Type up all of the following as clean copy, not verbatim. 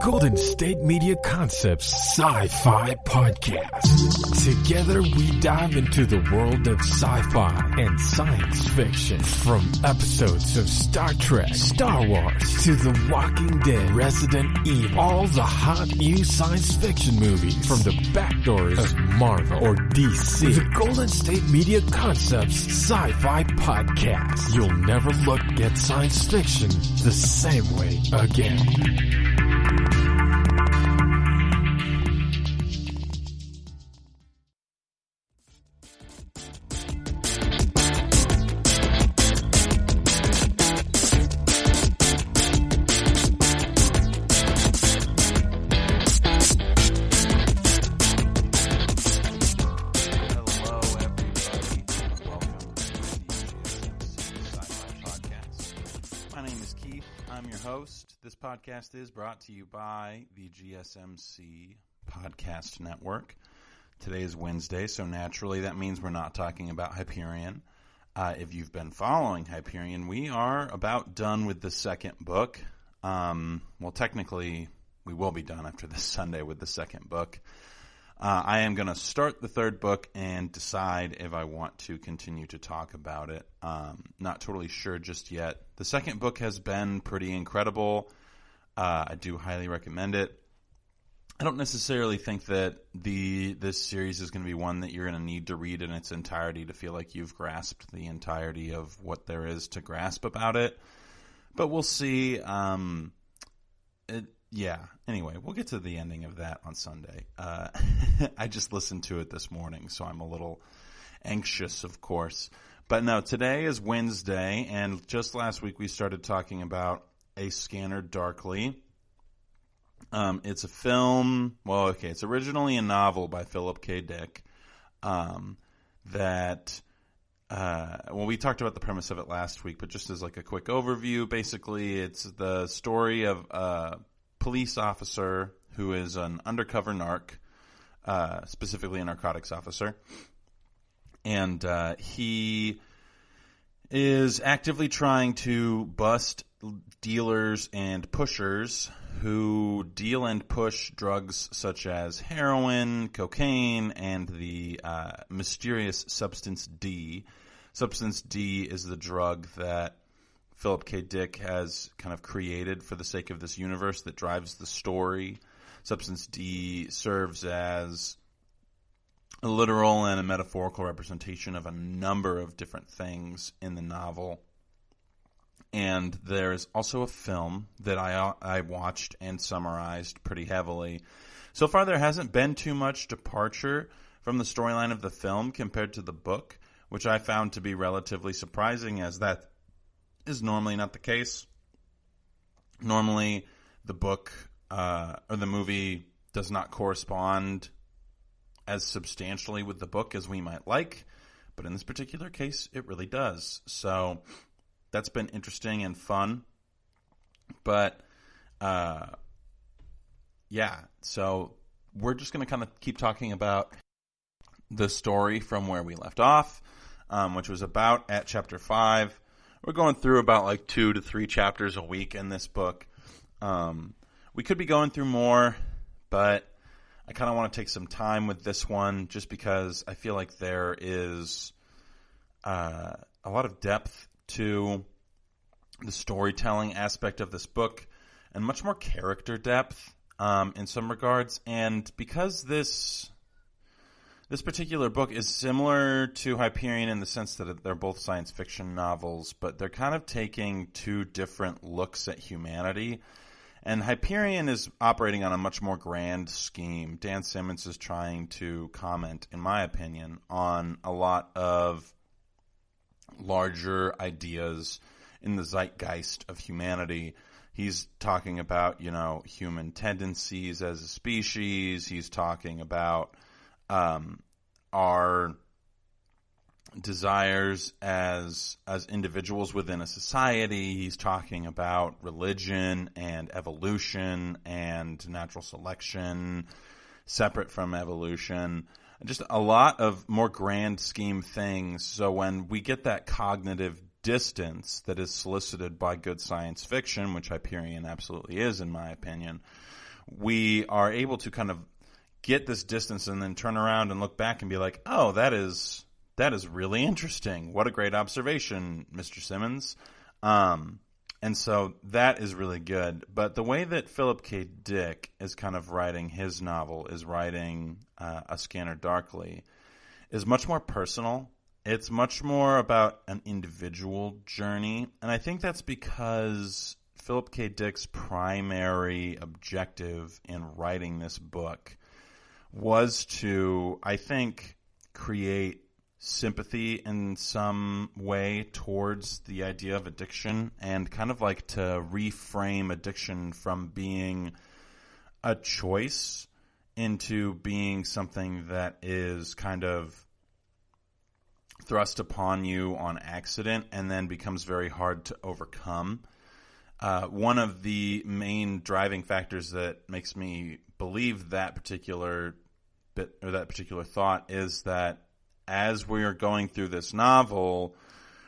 Golden State Media Concepts Sci-Fi Podcast. Together we dive into the world of sci-fi and science fiction. From episodes of Star Trek, Star Wars, to The Walking Dead, Resident Evil, all the hot new science fiction movies from the back doors of Marvel or DC. The Golden State Media Concepts Sci-Fi Podcast. You'll never look at science fiction the same way again. This podcast is brought to you by the GSMC Podcast Network. Today is Wednesday, so naturally that means we're not talking about Hyperion. If you've been following Hyperion, we are about done with the second book. Well, technically, we will be done after this Sunday with the second book. I am going to start the third book and decide if I want to continue to talk about it. Not totally sure just yet. The second book has been pretty incredible. I do highly recommend it. I don't necessarily think that this series is going to be one that you're going to need to read in its entirety to feel like you've grasped the entirety of what there is to grasp about it. But we'll see. Anyway, we'll get to the ending of that on Sunday. I just listened to it this morning, so I'm a little anxious, of course. But no, today is Wednesday, and just last week we started talking about A Scanner Darkly. It's a film, it's originally a novel by Phillip K Dick we talked about the premise of it last week, but just as like a quick overview, basically it's the story of a police officer who is an undercover narc, specifically a narcotics officer, and he is actively trying to bust dealers and pushers who deal and push drugs such as heroin, cocaine, and the mysterious Substance D. Substance D is the drug that Phillip K. Dick has kind of created for the sake of this universe that drives the story. Substance D serves as a literal and a metaphorical representation of a number of different things in the novel. And there's also a film that I watched and summarized pretty heavily. So far, there hasn't been too much departure from the storyline of the film compared to the book, which I found to be relatively surprising, as that is normally not the case. Normally, the book or the movie does not correspond as substantially with the book as we might like, but in this particular case, it really does. So that's been interesting and fun. But, so we're just going to kind of keep talking about the story from where we left off, which was about at chapter 5. We're going through about like 2 to 3 chapters a week in this book. We could be going through more, but I kind of want to take some time with this one just because I feel like there is a lot of depth to the storytelling aspect of this book and much more character depth in some regards. And because this particular book is similar to Hyperion in the sense that they're both science fiction novels, but they're kind of taking two different looks at humanity. And Hyperion is operating on a much more grand scheme. Dan Simmons is trying to comment, in my opinion, on a lot of larger ideas in the zeitgeist of humanity. He's talking about, human tendencies as a species. He's talking about our desires as individuals within a society. He's talking about religion and evolution and natural selection separate from evolution. Just a lot of more grand scheme things. So when we get that cognitive distance that is solicited by good science fiction, which Hyperion absolutely is in my opinion, we are able to kind of get this distance and then turn around and look back and be like, oh, that is really interesting. What a great observation, Mr. Simmons. And so that is really good. But the way that Phillip K. Dick is kind of writing his novel, is writing A Scanner Darkly, is much more personal. It's much more about an individual journey. And I think that's because Phillip K. Dick's primary objective in writing this book was to, I think, create sympathy in some way towards the idea of addiction, and kind of like to reframe addiction from being a choice into being something that is kind of thrust upon you on accident and then becomes very hard to overcome. One of the main driving factors that makes me believe that particular bit or that particular thought is that as we are going through this novel,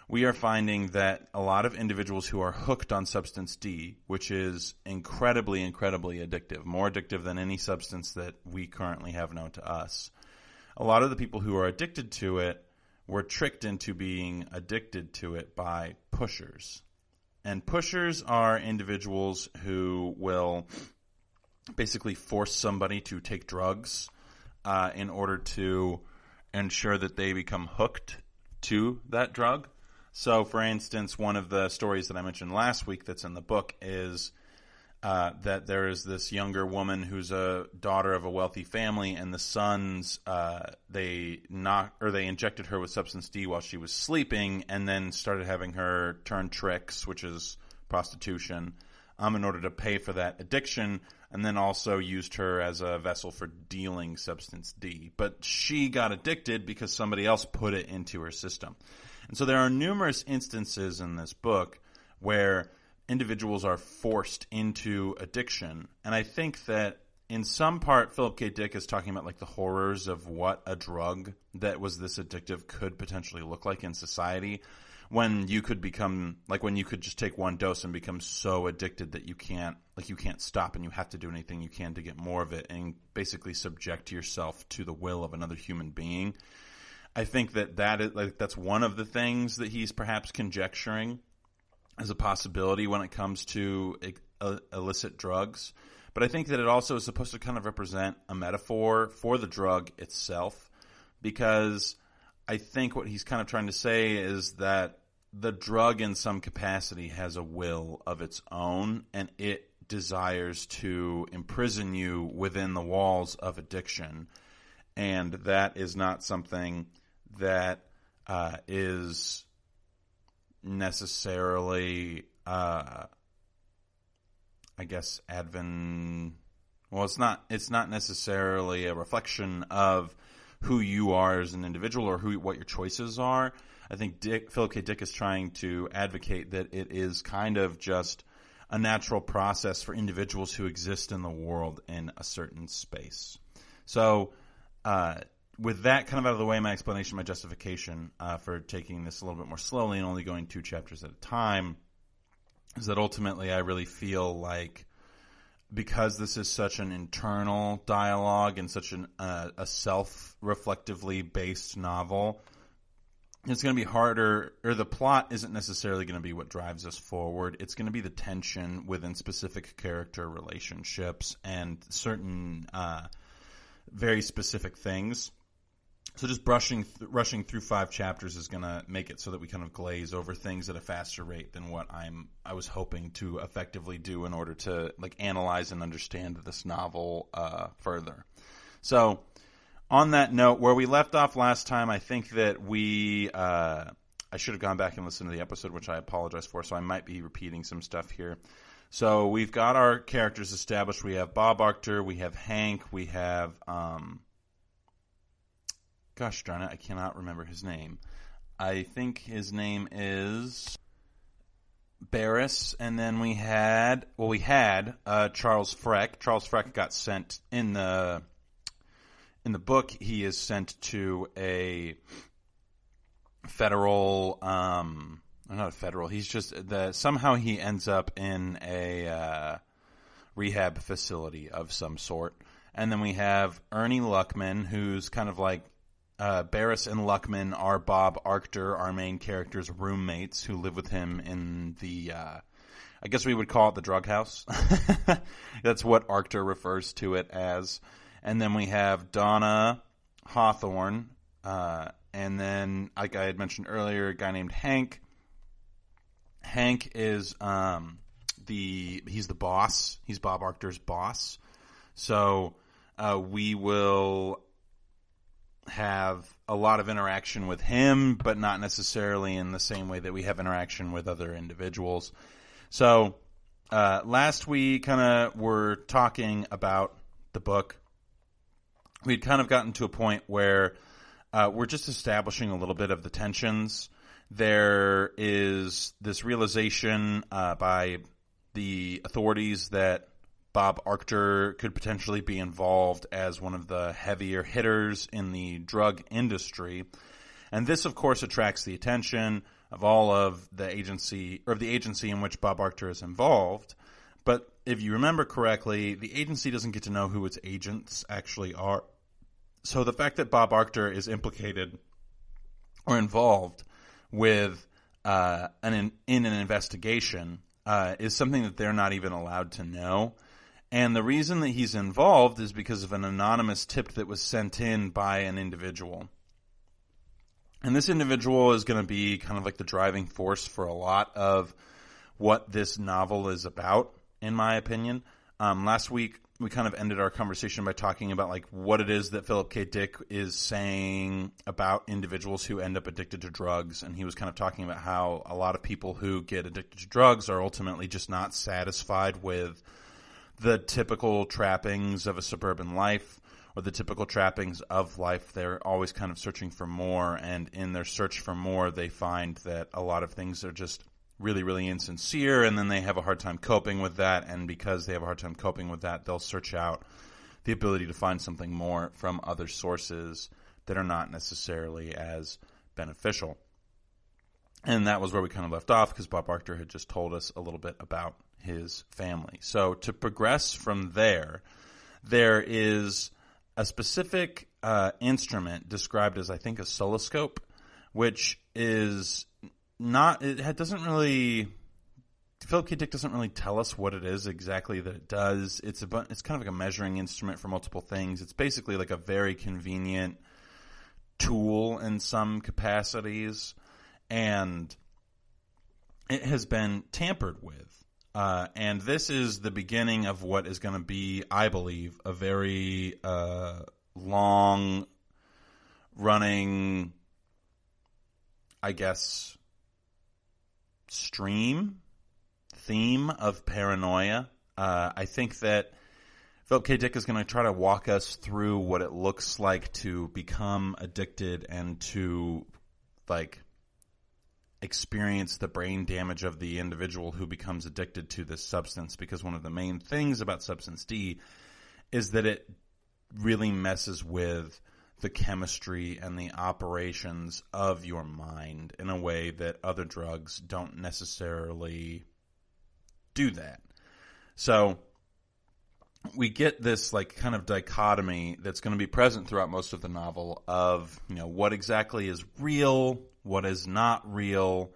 we are finding that a lot of individuals who are hooked on substance D, which is incredibly, incredibly addictive, more addictive than any substance that we currently have known to us. A lot of the people who are addicted to it were tricked into being addicted to it by pushers. And pushers are individuals who will basically force somebody to take drugs in order to ensure that they become hooked to that drug. So, for instance, one of the stories that I mentioned last week that's in the book is that there is this younger woman who's a daughter of a wealthy family, and the sons they injected her with substance D while she was sleeping, and then started having her turn tricks, which is prostitution, in order to pay for that addiction, and then also used her as a vessel for dealing substance D. But she got addicted because somebody else put it into her system. And so there are numerous instances in this book where individuals are forced into addiction. And I think that in some part, Phillip K. Dick is talking about like the horrors of what a drug that was this addictive could potentially look like in society. When you could become, like when you could just take one dose and become so addicted that you can't stop, and you have to do anything you can to get more of it and basically subject yourself to the will of another human being. I think that's one of the things that he's perhaps conjecturing as a possibility when it comes to illicit drugs. But I think that it also is supposed to kind of represent a metaphor for the drug itself, because I think what he's kind of trying to say is that the drug in some capacity has a will of its own, and it desires to imprison you within the walls of addiction. And that is not something that is necessarily, it's not necessarily a reflection of who you are as an individual or what your choices are. I think Phillip K. Dick is trying to advocate that it is kind of just a natural process for individuals who exist in the world in a certain space. So with that kind of out of the way, my explanation, my justification for taking this a little bit more slowly and only going 2 chapters at a time is that ultimately I really feel like, because this is such an internal dialogue and such a self-reflectively based novel, it's going to be harder, or the plot isn't necessarily going to be what drives us forward. It's going to be the tension within specific character relationships and certain very specific things. So just rushing through 5 chapters is going to make it so that we kind of glaze over things at a faster rate than what I was hoping to effectively do in order to analyze and understand this novel further. So on that note, where we left off last time, I think that I should have gone back and listened to the episode, which I apologize for, so I might be repeating some stuff here. So we've got our characters established. We have Bob Arctor, we have Hank, we have gosh darn it, I cannot remember his name. I think his name is Barris, and then we had Charles Freck. Charles Freck got sent in the book. He is sent to a federal, not a federal. He's just somehow he ends up in a rehab facility of some sort. And then we have Ernie Luckman, who's kind of like Barris and Luckman are Bob Arctor, our main character's roommates, who live with him in the, I guess we would call it the drug house. That's what Arctor refers to it as. And then we have Donna Hawthorne, and then, like I had mentioned earlier, a guy named Hank. Hank is he's the boss. He's Bob Arctor's boss. So we will have a lot of interaction with him, but not necessarily in the same way that we have interaction with other individuals. So last we kind of were talking about the book. We'd kind of gotten to a point where we're just establishing a little bit of the tensions. There is this realization by the authorities that Bob Arctor could potentially be involved as one of the heavier hitters in the drug industry. And this, of course, attracts the attention of all of the agency, or of the agency in which Bob Arctor is involved. But if you remember correctly, the agency doesn't get to know who its agents actually are. So the fact that Bob Arctor is implicated or involved with in an investigation is something that they're not even allowed to know. And the reason that he's involved is because of an anonymous tip that was sent in by an individual. And this individual is going to be kind of like the driving force for a lot of what this novel is about, in my opinion. Last week, we kind of ended our conversation by talking about like what it is that Phillip K Dick is saying about individuals who end up addicted to drugs. And he was kind of talking about how a lot of people who get addicted to drugs are ultimately just not satisfied with the typical trappings of a suburban life or the typical trappings of life. They're always kind of searching for more, and in their search for more, they find that a lot of things are just really, really insincere, and then they have a hard time coping with that, and because they have a hard time coping with that, they'll search out the ability to find something more from other sources that are not necessarily as beneficial. And that was where we kind of left off, because Bob Arctor had just told us a little bit about his family. So to progress from there, there is a specific instrument described as, I think, a oscilloscope, which is not, it doesn't really, Phillip K Dick doesn't really tell us what it is exactly that it does. It's kind of like a measuring instrument for multiple things. It's basically like a very convenient tool in some capacities, and it has been tampered with. And this is the beginning of what is going to be, I believe, a very long-running, I guess, theme of paranoia. I think that Phillip K Dick is going to try to walk us through what it looks like to become addicted and to, like, experience the brain damage of the individual who becomes addicted to this substance, because one of the main things about substance D is that it really messes with the chemistry and the operations of your mind in a way that other drugs don't necessarily do that. So we get this like kind of dichotomy that's going to be present throughout most of the novel of, you know, what exactly is real, what is not real,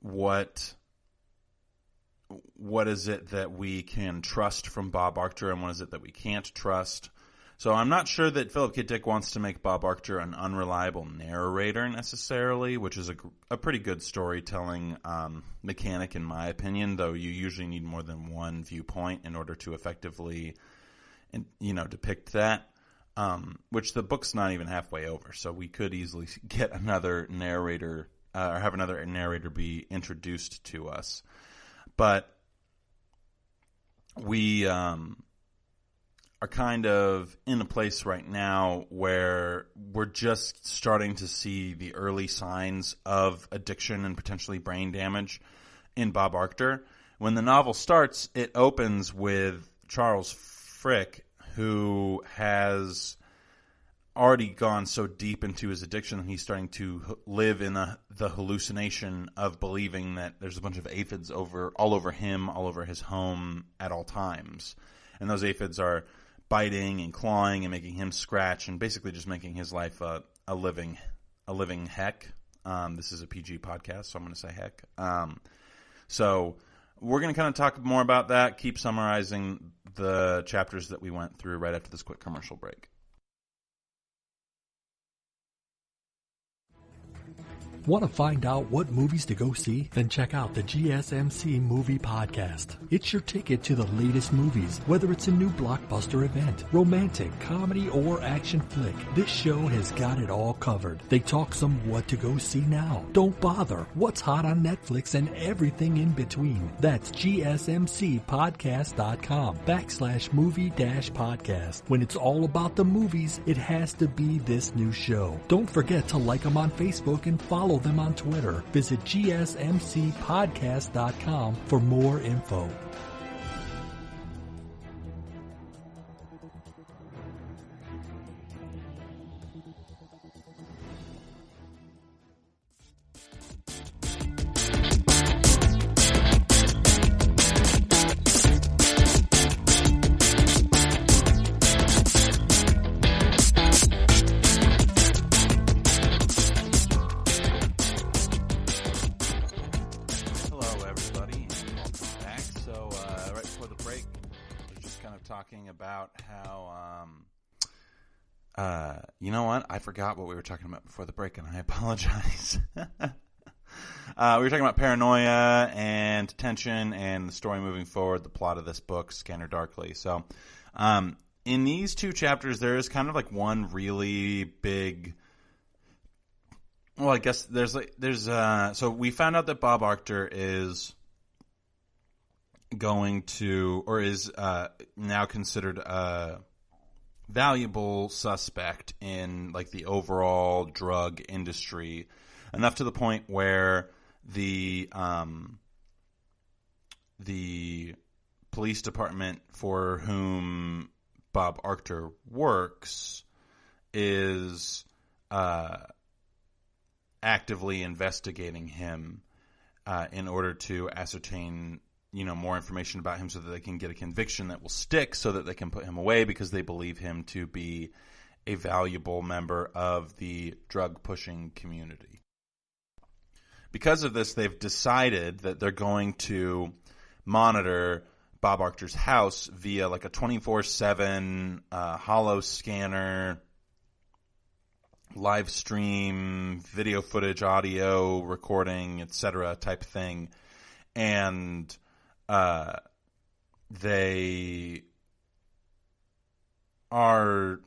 what is it that we can trust from Bob Arctor and what is it that we can't trust. So I'm not sure that Phillip K Dick wants to make Bob Arctor an unreliable narrator necessarily, which is a pretty good storytelling mechanic in my opinion, though you usually need more than one viewpoint in order to effectively, depict that. Which the book's not even halfway over, so we could easily get another narrator, or have another narrator be introduced to us. But we are kind of in a place right now where we're just starting to see the early signs of addiction and potentially brain damage in Bob Arctor. When the novel starts, it opens with Charles Frick, who has already gone so deep into his addiction that he's starting to live in the hallucination of believing that there's a bunch of aphids all over him, all over his home at all times. And those aphids are biting and clawing and making him scratch and basically just making his life a living heck. This is a PG podcast, so I'm going to say heck. So we're going to kind of talk more about that, keep summarizing the chapters that we went through right after this quick commercial break. Want to find out what movies to go see? Then check out the GSMC Movie Podcast. It's your ticket to the latest movies, whether it's a new blockbuster event, romantic, comedy, or action flick. This show has got it all covered. They talk some what to go see now. Don't bother. What's hot on Netflix and everything in between. That's gsmcpodcast.com/movie-podcast. When it's all about the movies, it has to be this new show. Don't forget to like them on Facebook and follow them on Twitter. Visit gsmcpodcast.com for more info. You know what? I forgot what we were talking about before the break, and I apologize. We were talking about paranoia and tension and the story moving forward, the plot of this book, Scanner Darkly. So in these two chapters, there is kind of like one really big... Well, I guess so we found out that Bob Arctor is going to, or is now considered a valuable suspect in like the overall drug industry, enough to the point where the police department for whom Bob Arctor works is actively investigating him in order to ascertain more information about him so that they can get a conviction that will stick so that they can put him away because they believe him to be a valuable member of the drug-pushing community. Because of this, they've decided that they're going to monitor Bob Arctor's house via like a 24/7 hollow scanner, live stream, video footage, audio recording, etc. type thing. And they are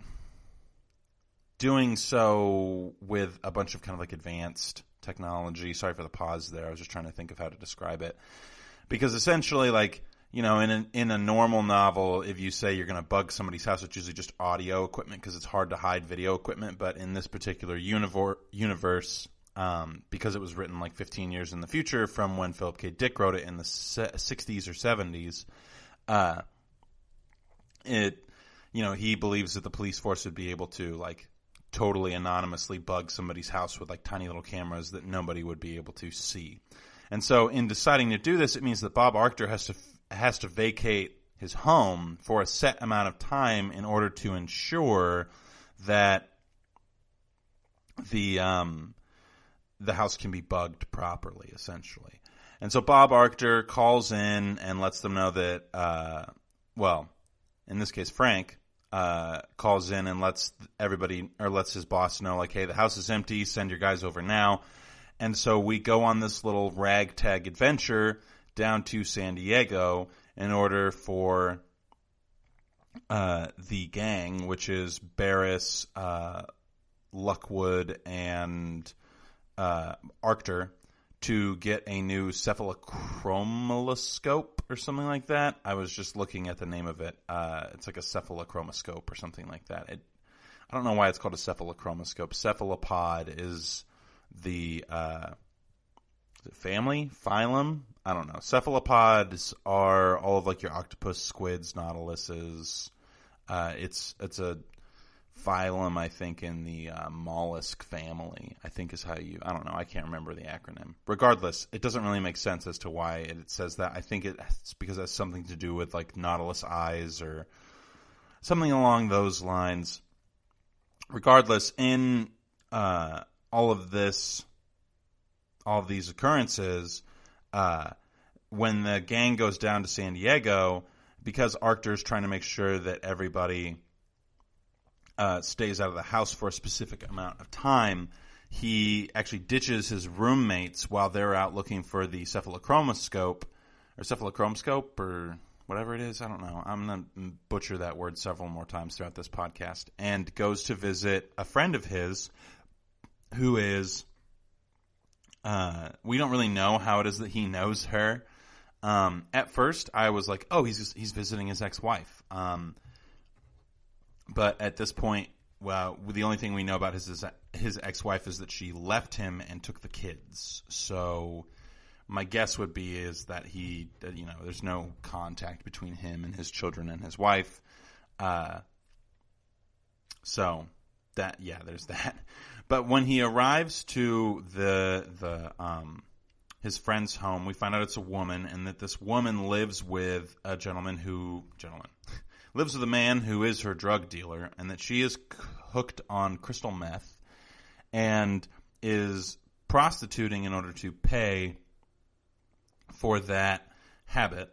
doing so with a bunch of kind of like advanced technology. Sorry for the pause there. I was just trying to think of how to describe it. Because essentially, like, in a normal novel, if you say you're going to bug somebody's house, it's usually just audio equipment because it's hard to hide video equipment. But in this particular universe, because it was written like 15 years in the future from when Phillip K. Dick wrote it in the 60s or 70s, he believes that the police force would be able to like totally anonymously bug somebody's house with like tiny little cameras that nobody would be able to see. And so in deciding to do this, it means that Bob Arctor has to vacate his home for a set amount of time in order to ensure that the house can be bugged properly, essentially. And so Bob Arctor calls in and lets them know that, in this case, Frank calls in and lets his boss know, like, hey, the house is empty, send your guys over now. And so we go on this little ragtag adventure down to San Diego in order for the gang, which is Barris, Luckwood, and Arctor, to get a new cephalochromoscope or something like that. I was just looking at the name of it. It's like a cephalochromoscope or something like that. I don't know why it's called a cephalochromoscope. Cephalopod is the family? Phylum? I don't know. Cephalopods are all of like your octopus, squids, nautiluses. It's a phylum, I think, in the mollusk family, I think is how I don't know, I can't remember the acronym. Regardless, it doesn't really make sense as to why it says that. I think it's because it has something to do with like nautilus eyes or something along those lines. Regardless, in all of these occurrences, when the gang goes down to San Diego, because Arctur's trying to make sure that everybody stays out of the house for a specific amount of time, he actually ditches his roommates while they're out looking for the cephalochromoscope, or whatever it is. I don't know. I'm going to butcher that word several more times throughout this podcast, and goes to visit a friend of his who is, we don't really know how it is that he knows her. At first I was like, oh, he's visiting his ex-wife. But at this point, well, the only thing we know about his ex-wife is that she left him and took the kids. So my guess would be is that there's no contact between him and his children and his wife. So that, yeah, there's that. But when he arrives to his friend's home, we find out it's a woman, and that this woman lives with a lives with a man who is her drug dealer, and that she is hooked on crystal meth and is prostituting in order to pay for that habit.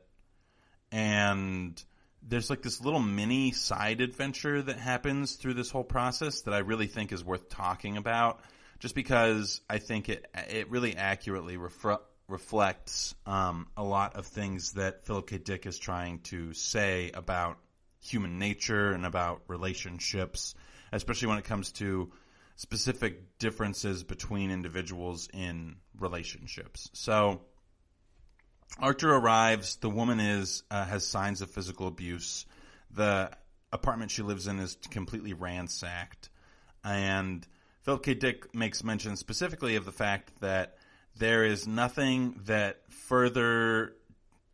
And there's like this little mini side adventure that happens through this whole process that I really think is worth talking about, just because I think it really accurately reflects a lot of things that Phillip K. Dick is trying to say about human nature and about relationships, especially when it comes to specific differences between individuals in relationships. So Arctur arrives. The woman has signs of physical abuse. The apartment she lives in is completely ransacked. And Phillip K. Dick makes mention specifically of the fact that there is nothing that further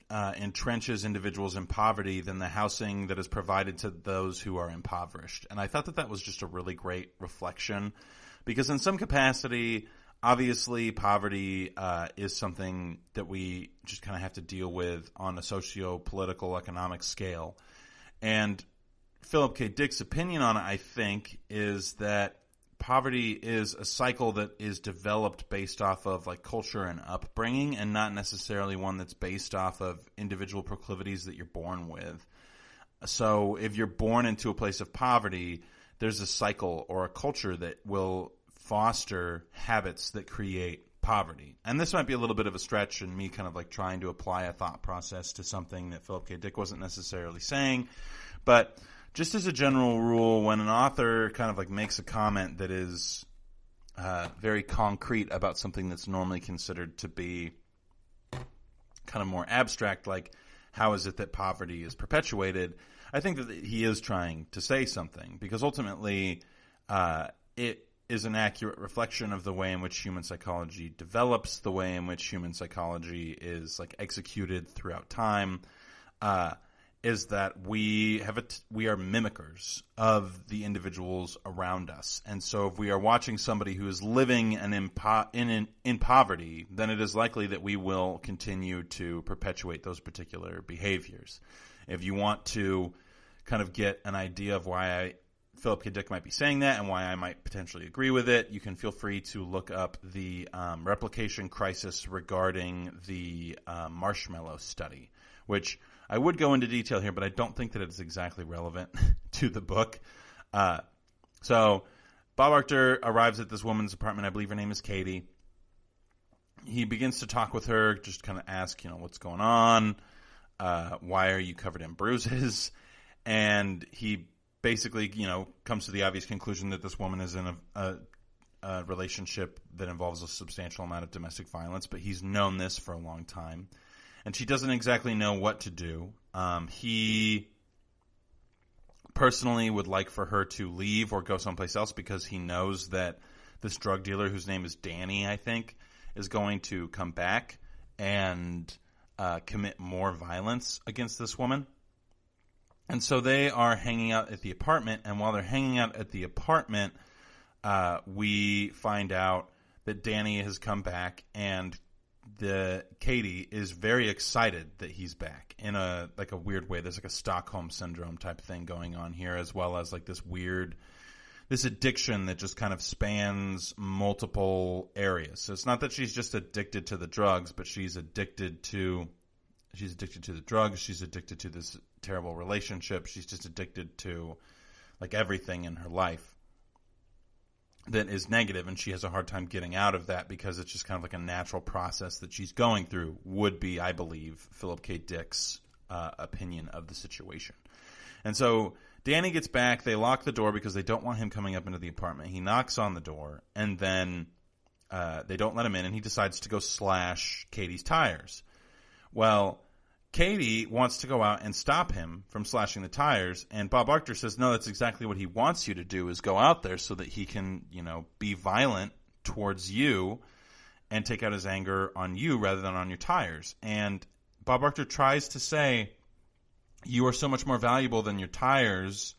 entrenches individuals in poverty than the housing that is provided to those who are impoverished. And I thought that was just a really great reflection, because in some capacity, obviously poverty is something that we just kind of have to deal with on a socio-political economic scale. And Phillip K. Dick's opinion on it, I think, is that poverty is a cycle that is developed based off of like culture and upbringing, and not necessarily one that's based off of individual proclivities that you're born with. So if you're born into a place of poverty, there's a cycle or a culture that will foster habits that create poverty. And this might be a little bit of a stretch, and me kind of like trying to apply a thought process to something that Phillip K. Dick wasn't necessarily saying. But just as a general rule, when an author kind of like makes a comment that is very concrete about something that's normally considered to be kind of more abstract, like how is it that poverty is perpetuated, I think that he is trying to say something, because ultimately it is an accurate reflection of the way in which human psychology develops, the way in which human psychology is like executed throughout time. Is that we are mimickers of the individuals around us. And so if we are watching somebody who is living in poverty, then it is likely that we will continue to perpetuate those particular behaviors. If you want to kind of get an idea of why Phillip K. Dick might be saying that and why I might potentially agree with it, you can feel free to look up the replication crisis regarding the marshmallow study, which I would go into detail here, but I don't think that it's exactly relevant to the book. So Bob Arctur arrives at this woman's apartment. I believe her name is Katie. He begins to talk with her, just kind of ask, what's going on? Why are you covered in bruises? And he basically, comes to the obvious conclusion that this woman is in a relationship that involves a substantial amount of domestic violence, but he's known this for a long time. And she doesn't exactly know what to do. He personally would like for her to leave or go someplace else, because he knows that this drug dealer, whose name is Danny, I think, is going to come back and commit more violence against this woman. And so they are hanging out at the apartment, and while they're hanging out at the apartment, we find out that Danny has come back, and Katie is very excited that he's back in a weird way. There's like a Stockholm syndrome type thing going on here, as well as like this addiction that just kind of spans multiple areas. So it's not that she's just addicted to the drugs, but she's addicted to the drugs. She's addicted to this terrible relationship. She's just addicted to like everything in her life that is negative, and she has a hard time getting out of that because it's just kind of like a natural process that she's going through, would be, I believe, Phillip K Dick's opinion of the situation. And so Danny gets back. They lock the door because they don't want him coming up into the apartment. He knocks on the door, and then they don't let him in, and he decides to go slash Katie's tires. Well, Katie wants to go out and stop him from slashing the tires, and Bob Arctor says, no, that's exactly what he wants you to do, is go out there so that he can, be violent towards you and take out his anger on you rather than on your tires. And Bob Arctor tries to say, you are so much more valuable than your tires,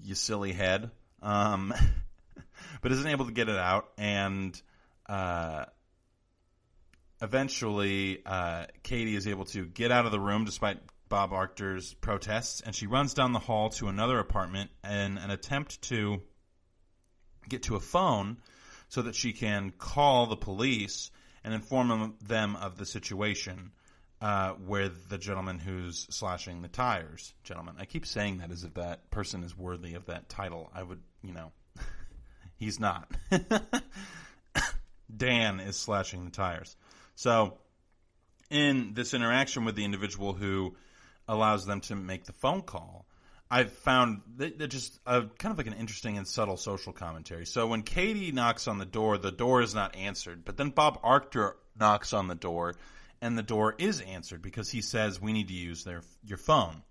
you silly head, but isn't able to get it out, and eventually, Katie is able to get out of the room despite Bob Arctor's protests, and she runs down the hall to another apartment in an attempt to get to a phone so that she can call the police and inform them of the situation with the gentleman who's slashing the tires. Gentleman. I keep saying that as if that person is worthy of that title. I would, he's not. Dan is slashing the tires. So, in this interaction with the individual who allows them to make the phone call, I've found that just kind of like an interesting and subtle social commentary. So, when Katie knocks on the door is not answered. But then Bob Arctor knocks on the door, and the door is answered because he says, we need to use your phone.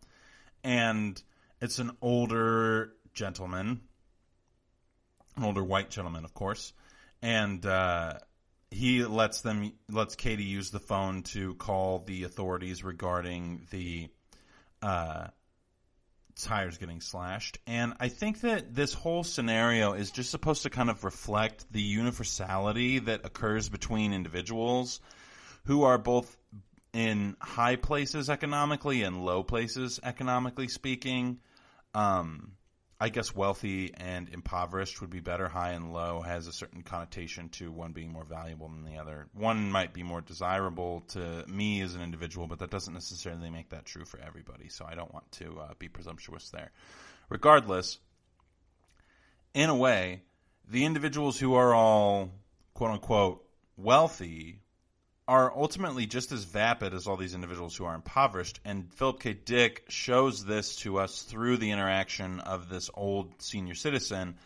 And it's an older gentleman, an older white gentleman, of course, and he lets Katie use the phone to call the authorities regarding the tires getting slashed. And I think that this whole scenario is just supposed to kind of reflect the universality that occurs between individuals who are both in high places economically and low places economically speaking. I guess wealthy and impoverished would be better. High and low has a certain connotation to one being more valuable than the other. One might be more desirable to me as an individual, but that doesn't necessarily make that true for everybody, so I don't want to be presumptuous there. Regardless, in a way, the individuals who are all, quote-unquote, wealthy are ultimately just as vapid as all these individuals who are impoverished. And Phillip K. Dick shows this to us through the interaction of this old senior citizen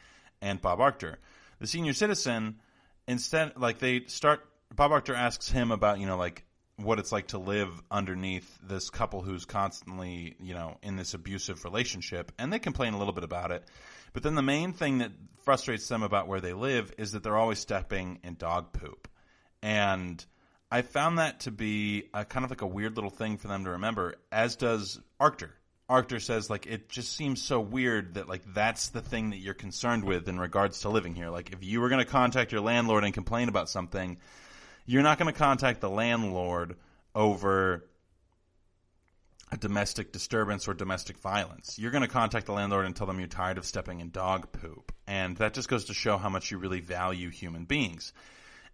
and Bob Arctor. The senior citizen, instead, Bob Arctor asks him about, what it's like to live underneath this couple who's constantly, in this abusive relationship. And they complain a little bit about it. But then the main thing that frustrates them about where they live is that they're always stepping in dog poop. And I found that to be a kind of like a weird little thing for them to remember, as does Arctor. Arctor says, it just seems so weird that, that's the thing that you're concerned with in regards to living here. If you were going to contact your landlord and complain about something, you're not going to contact the landlord over a domestic disturbance or domestic violence. You're going to contact the landlord and tell them you're tired of stepping in dog poop. And that just goes to show how much you really value human beings.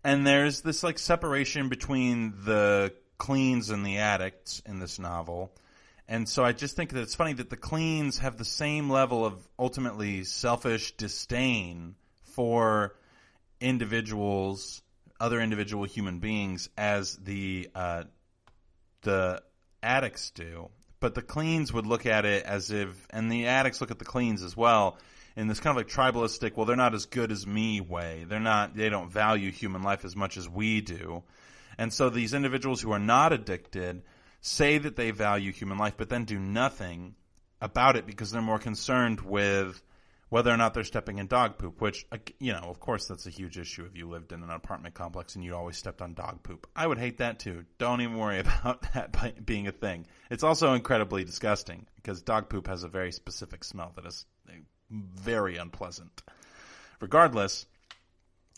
And there's this separation between the cleans and the addicts in this novel. And so I just think that it's funny that the cleans have the same level of ultimately selfish disdain for individuals, other individual human beings, as the addicts do. But the cleans would look at it as if, and the addicts look at the cleans as well, in this kind of tribalistic, well, they're not as good as me way. They don't value human life as much as we do. And so these individuals who are not addicted say that they value human life, but then do nothing about it because they're more concerned with whether or not they're stepping in dog poop, which, of course that's a huge issue if you lived in an apartment complex and you always stepped on dog poop. I would hate that too. Don't even worry about that being a thing. It's also incredibly disgusting because dog poop has a very specific smell that is very unpleasant. Regardless,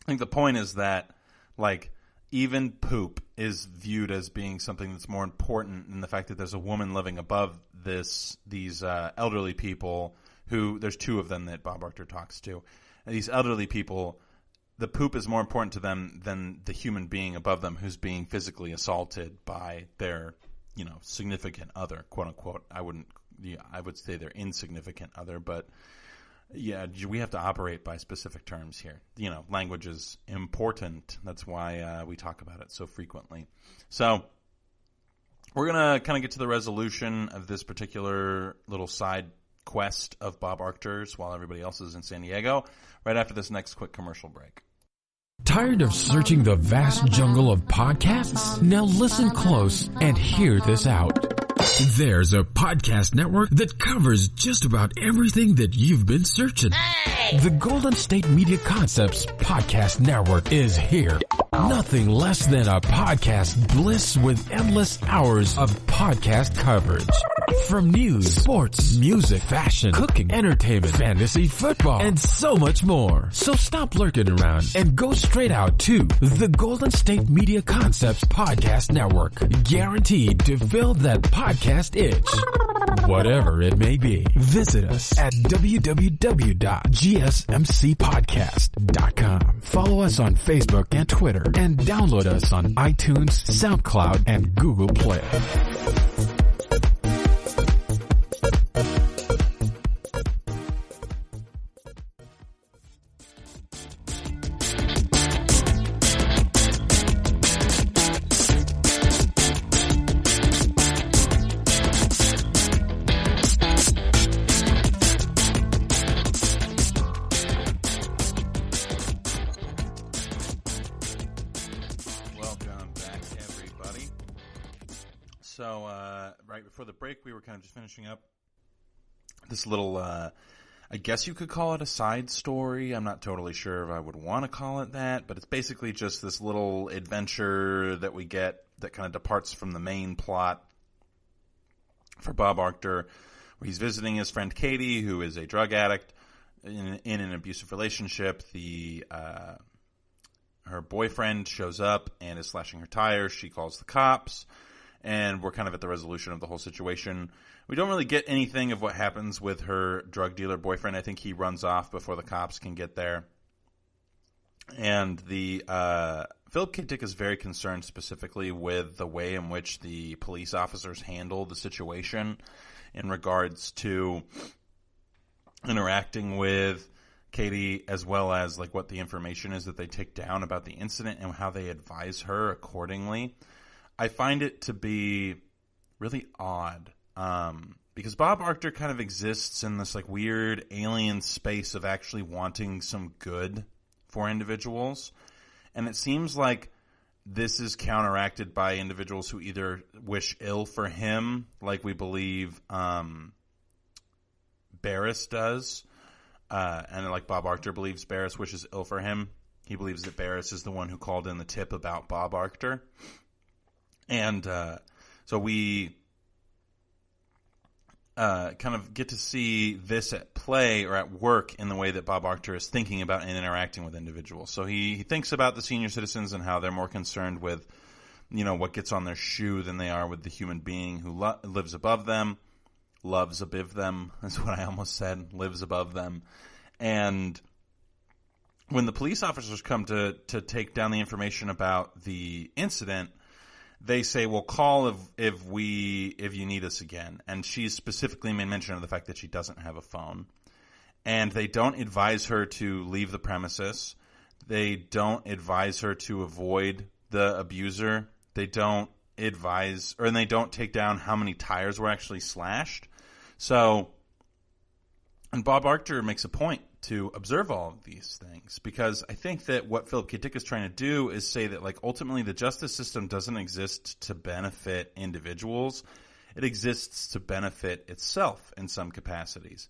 I think the point is that, like, even poop is viewed as being something that's more important than the fact that there's a woman living above these elderly people who, there's two of them that Bob Archer talks to. And these elderly people, the poop is more important to them than the human being above them who's being physically assaulted by their, significant other, quote unquote. I would say their insignificant other, but yeah, we have to operate by specific terms here. Language is important. That's why we talk about it so frequently. So we're going to kind of get to the resolution of this particular little side quest of Bob Archer's while everybody else is in San Diego right after this next quick commercial break. Tired of searching the vast jungle of podcasts? Now listen close and hear this out. There's a podcast network that covers just about everything that you've been searching. Hey! The Golden State Media Concepts Podcast Network is here. Nothing less than a podcast bliss with endless hours of podcast coverage. From news, sports, music, fashion, cooking, entertainment, fantasy, football, and so much more. So stop lurking around and go straight out to the Golden State Media Concepts Podcast Network. Guaranteed to fill that podcast itch. Whatever it may be. Visit us at www.gsmcpodcast.com. Follow us on Facebook and Twitter and download us on iTunes, SoundCloud, and Google Play. Right before the break, we were kind of just finishing up this little, I guess you could call it a side story. I'm not totally sure if I would want to call it that, but it's basically just this little adventure that we get that kind of departs from the main plot for Bob Archer, where he's visiting his friend Katie, who is a drug addict in an abusive relationship. Her boyfriend shows up and is slashing her tires. She calls the cops. And we're kind of at the resolution of the whole situation. We don't really get anything of what happens with her drug dealer boyfriend. I think he runs off before the cops can get there. And Phillip K Dick is very concerned specifically with the way in which the police officers handle the situation in regards to interacting with Katie, as well as like what the information is that they take down about the incident and how they advise her accordingly. I find it to be really odd because Bob Archer kind of exists in this like weird alien space of actually wanting some good for individuals. And it seems like this is counteracted by individuals who either wish ill for him, like we believe Barris does, and like Bob Archer believes Barris wishes ill for him. He believes that Barris is the one who called in the tip about Bob Archer. And so we kind of get to see this at play or at work in the way that Bob Archer is thinking about and interacting with individuals. So he thinks about the senior citizens and how they're more concerned with, what gets on their shoe than they are with the human being who lives above them, loves above them, is what I almost said, lives above them. And when the police officers come to take down the information about the incident, they say, well, call if you need us again. And she's specifically made mention of the fact that she doesn't have a phone. And they don't advise her to leave the premises. They don't advise her to avoid the abuser. They don't advise, and they don't take down how many tires were actually slashed. So, and Bob Archer makes a point to observe all of these things, because I think that what Phillip K Dick is trying to do is say that, like, ultimately the justice system doesn't exist to benefit individuals. It exists to benefit itself in some capacities.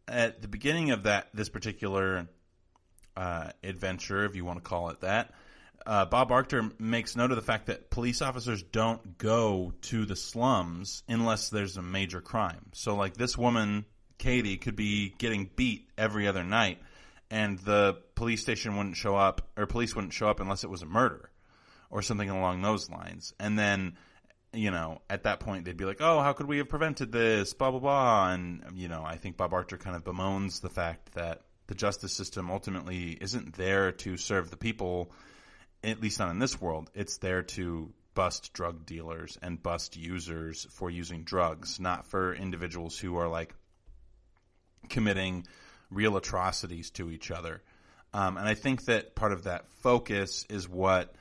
at the beginning of this particular adventure, if you want to call it that, Bob Arctor makes note of the fact that police officers don't go to the slums unless there's a major crime. So, like, this woman, Katie, could be getting beat every other night, and the police station wouldn't show up, or police wouldn't show up unless it was a murder or something along those lines. And then, you know, at that point, they'd be like, oh, how could we have prevented this, blah, blah, blah. And, you know, I think Bob Arctor kind of bemoans the fact that the justice system ultimately isn't there to serve the people, at least not in this world. It's there to bust drug dealers and bust users for using drugs, not for individuals who are, like, committing real atrocities to each other. And I think that part of that focus is what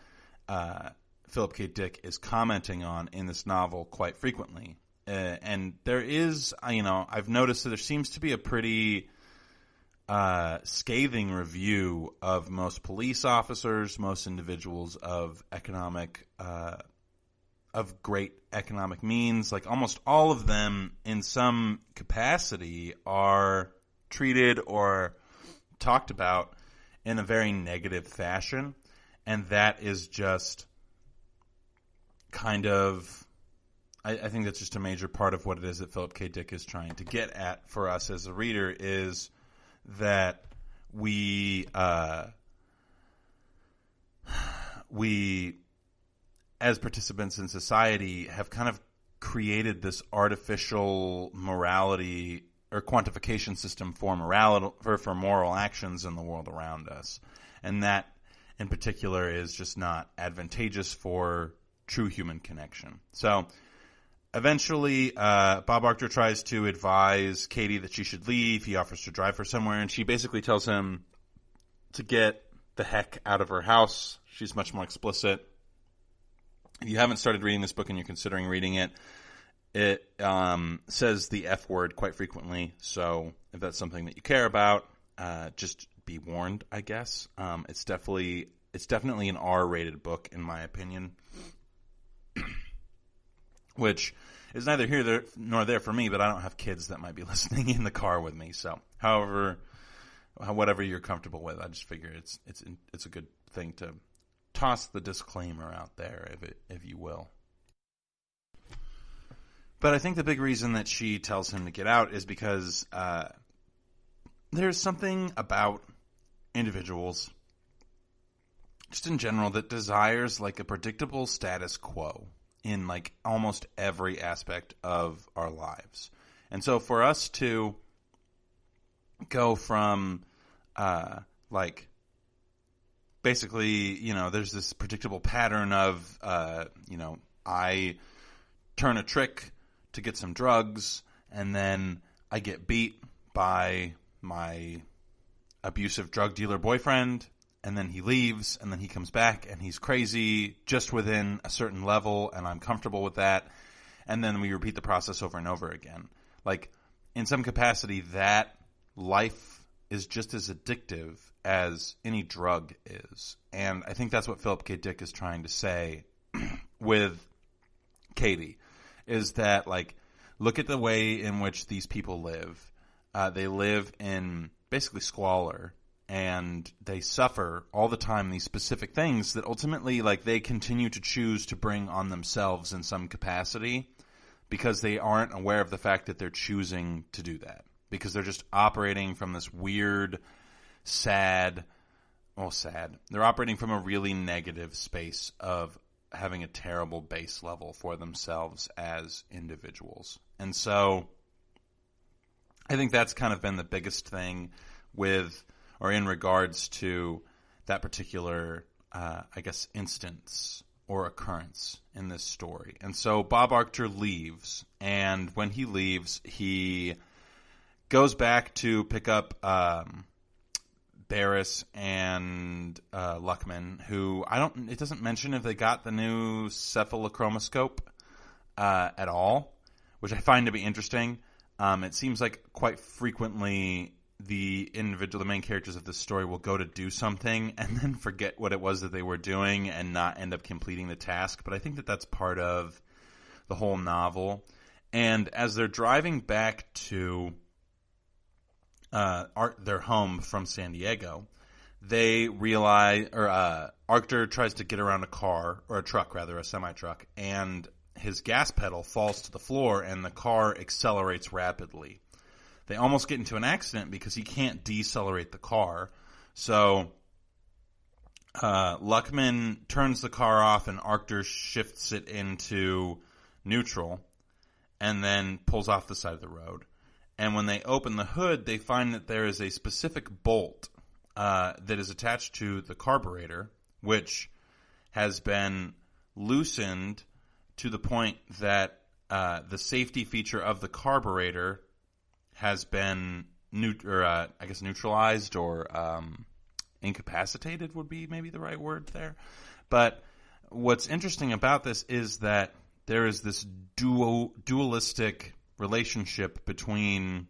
Phillip K. Dick is commenting on in this novel quite frequently. And there is, you know, I've noticed that there seems to be a pretty scathing review of most police officers, most individuals of great economic means. Like, almost all of them in some capacity are treated or talked about in a very negative fashion. And that is just kind of, I think that's just a major part of what it is that Phillip K. Dick is trying to get at for us as a reader, is that we as participants in society have kind of created this artificial morality or quantification system for morality, for moral actions in the world around us. And that in particular is just not advantageous for true human connection. So eventually, Bob Arctor tries to advise Katie that she should leave. He offers to drive her somewhere, and she basically tells him to get the heck out of her house. She's much more explicit. If you haven't started reading this book and you're considering reading it, it says the F word quite frequently. So if that's something that you care about, just be warned, I guess. It's definitely an R-rated book, in my opinion. Which is neither here nor there for me, but I don't have kids that might be listening in the car with me. So, whatever you're comfortable with, I just figure it's a good thing to toss the disclaimer out there, if you will. But I think the big reason that she tells him to get out is because there's something about individuals, just in general, that desires like a predictable status quo in like almost every aspect of our lives. And so for us to go from like basically, you know, there's this predictable pattern of, you know, I turn a trick to get some drugs and then I get beat by my abusive drug dealer boyfriend, and then he leaves, and then he comes back, and he's crazy just within a certain level, and I'm comfortable with that. And then we repeat the process over and over again. Like, in some capacity, that life is just as addictive as any drug is. And I think that's what Phillip K. Dick is trying to say with Katie, is that, like, look at the way in which these people live. They live in basically squalor. And they suffer all the time these specific things that ultimately, like, they continue to choose to bring on themselves in some capacity because they aren't aware of the fact that they're choosing to do that. Because they're just operating from this weird, sad. They're operating from a really negative space of having a terrible base level for themselves as individuals. And so I think that's kind of been the biggest thing with, or in regards to that particular, I guess, instance or occurrence in this story. And so Bob Arctor leaves, and when he leaves, he goes back to pick up Barris and Luckman, who it doesn't mention if they got the new cephalochromoscope at all, which I find to be interesting. It seems like quite frequently the main characters of this story will go to do something and then forget what it was that they were doing and not end up completing the task. But I think that that's part of the whole novel. And as they're driving back to their home from San Diego, they realize, or Arctur tries to get around a car, or a truck rather, a semi-truck, and his gas pedal falls to the floor and the car accelerates rapidly. They almost get into an accident because he can't decelerate the car. So Luckman turns the car off and Arctur shifts it into neutral and then pulls off the side of the road. And when they open the hood, they find that there is a specific bolt that is attached to the carburetor, which has been loosened to the point that the safety feature of the carburetor has been neutralized or incapacitated would be maybe the right word there. But what's interesting about this is that there is this dualistic relationship between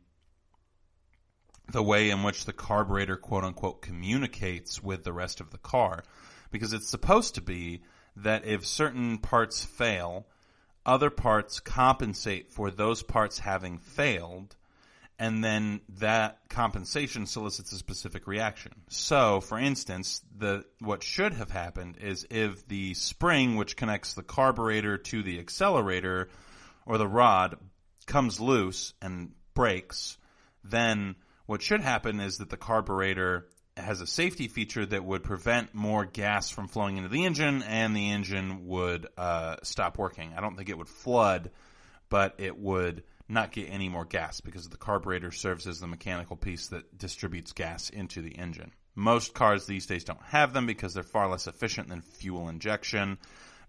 the way in which the carburetor, quote-unquote, communicates with the rest of the car. Because it's supposed to be that if certain parts fail, other parts compensate for those parts having failed, and then that compensation solicits a specific reaction. So, for instance, what should have happened is if the spring which connects the carburetor to the accelerator or the rod comes loose and breaks, then what should happen is that the carburetor has a safety feature that would prevent more gas from flowing into the engine, and the engine would stop working. I don't think it would flood, but it would not get any more gas because the carburetor serves as the mechanical piece that distributes gas into the engine. Most cars these days don't have them because they're far less efficient than fuel injection,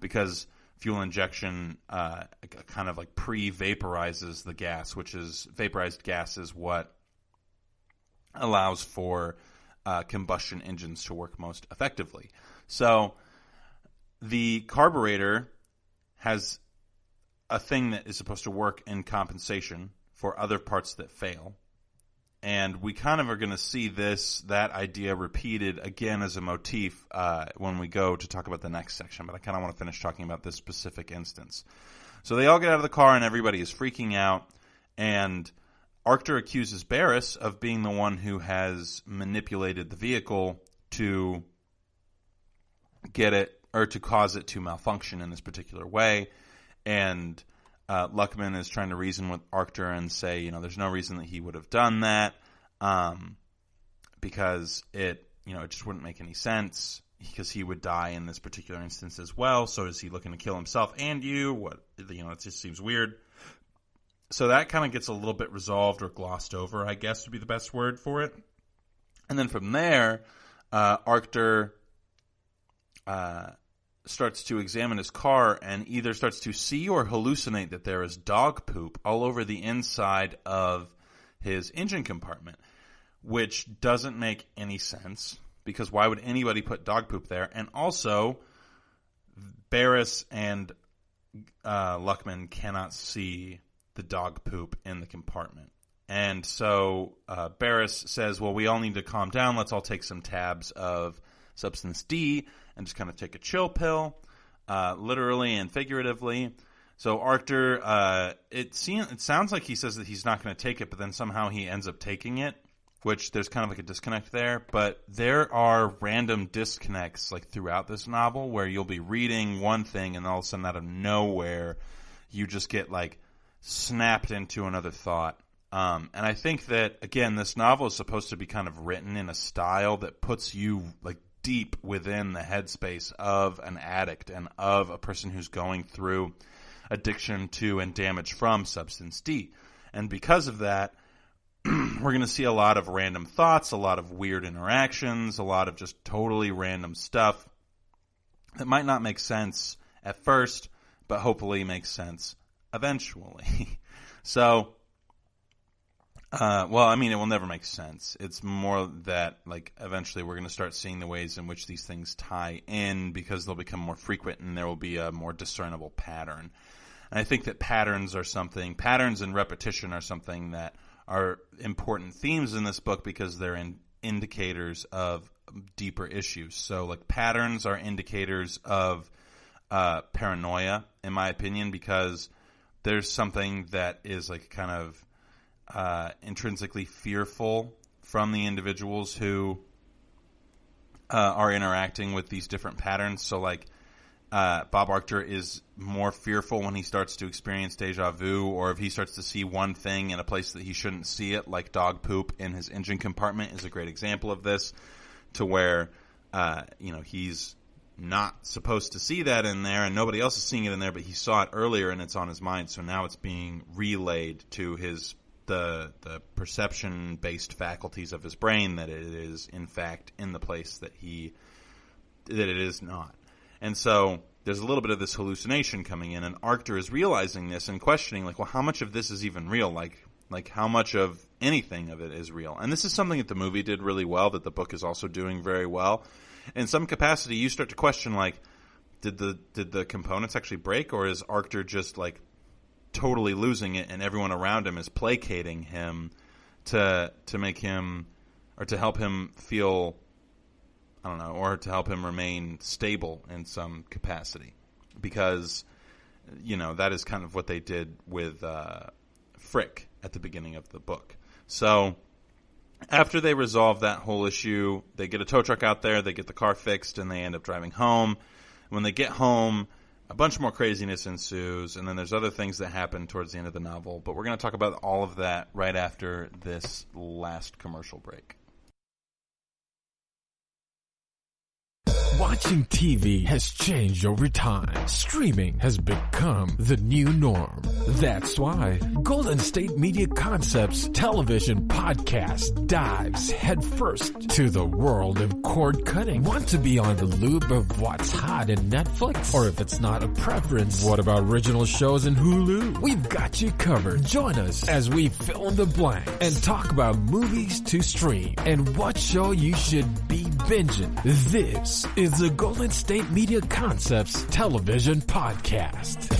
because fuel injection kind of like pre-vaporizes the gas, which is vaporized gas is what allows for combustion engines to work most effectively. So the carburetor has a thing that is supposed to work in compensation for other parts that fail. And we kind of are going to see that idea repeated again as a motif when we go to talk about the next section. But I kind of want to finish talking about this specific instance. So they all get out of the car and everybody is freaking out. And Arctur accuses Barris of being the one who has manipulated the vehicle to get it, or to cause it to malfunction in this particular way. And Luckman is trying to reason with Arctur and say, there's no reason that he would have done that, because it just wouldn't make any sense, because he would die in this particular instance as well. So is he looking to kill himself and you? It just seems weird. So that kind of gets a little bit resolved or glossed over, I guess would be the best word for it. And then from there, Arctur starts to examine his car and either starts to see or hallucinate that there is dog poop all over the inside of his engine compartment, which doesn't make any sense, because why would anybody put dog poop there? And also, Barris and Luckman cannot see the dog poop in the compartment. And so Barris says, well, we all need to calm down. Let's all take some tabs of substance D and just kind of take a chill pill, literally and figuratively. So Arctur, it sounds like he says that he's not going to take it, but then somehow he ends up taking it, which there's kind of like a disconnect there. But there are random disconnects like throughout this novel where you'll be reading one thing and all of a sudden out of nowhere you just get like snapped into another thought. And I think that, again, this novel is supposed to be kind of written in a style that puts you like deep within the headspace of an addict and of a person who's going through addiction to and damage from substance D. And because of that, we're going to see a lot of random thoughts, a lot of weird interactions, a lot of just totally random stuff that might not make sense at first, but hopefully makes sense eventually. So, it will never make sense. It's more that, like, eventually we're going to start seeing the ways in which these things tie in, because they'll become more frequent and there will be a more discernible pattern. And I think that patterns and repetition are something that are important themes in this book, because they're indicators of deeper issues. So, like, patterns are indicators of paranoia, in my opinion, because there's something that is, like, kind of intrinsically fearful from the individuals who are interacting with these different patterns. So, like, Bob Arctor is more fearful when he starts to experience deja vu, or if he starts to see one thing in a place that he shouldn't see it, like dog poop in his engine compartment is a great example of this, to where, he's not supposed to see that in there, and nobody else is seeing it in there, but he saw it earlier and it's on his mind, so now it's being relayed to the perception-based faculties of his brain that it is, in fact, in the place that it is not. And so there's a little bit of this hallucination coming in, and Arctor is realizing this and questioning, like, well, how much of this is even real? Like how much of anything of it is real? And this is something that the movie did really well, that the book is also doing very well. In some capacity, you start to question, like, did the components actually break, or is Arctor just, like, totally losing it, and everyone around him is placating him to make him, or to help him feel, I don't know, or to help him remain stable in some capacity? Because, that is kind of what they did with Frick at the beginning of the book. So after they resolve that whole issue, they get a tow truck out there, they get the car fixed, and they end up driving home. When they get home, a bunch more craziness ensues, and then there's other things that happen towards the end of the novel. But we're going to talk about all of that right after this last commercial break. Watching TV has changed over time. Streaming has become the new norm. That's why Golden State Media Concepts television podcast dives headfirst to the world of cord cutting. Want to be on the loop of what's hot in Netflix? Or if it's not a preference, what about original shows in Hulu? We've got you covered. Join us as we fill in the blank and talk about movies to stream and what show you should be binging. This is the Golden State Media Concepts television podcast.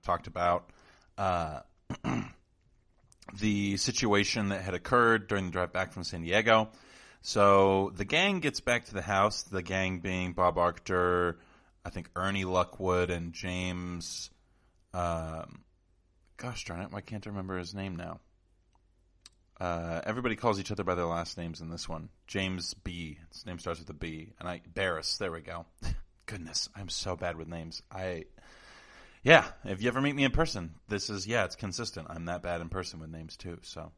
Talked about the situation that had occurred during the drive back from San Diego. So the gang gets back to the house, the gang being Bob Arctor, I think Ernie Luckwood, and James, gosh darn it, why can't I remember his name now? Everybody calls each other by their last names in this one. James B. His name starts with a B. And Barris, there we go. Goodness, I'm so bad with names. Yeah, if you ever meet me in person, it's consistent. I'm that bad in person with names too, so,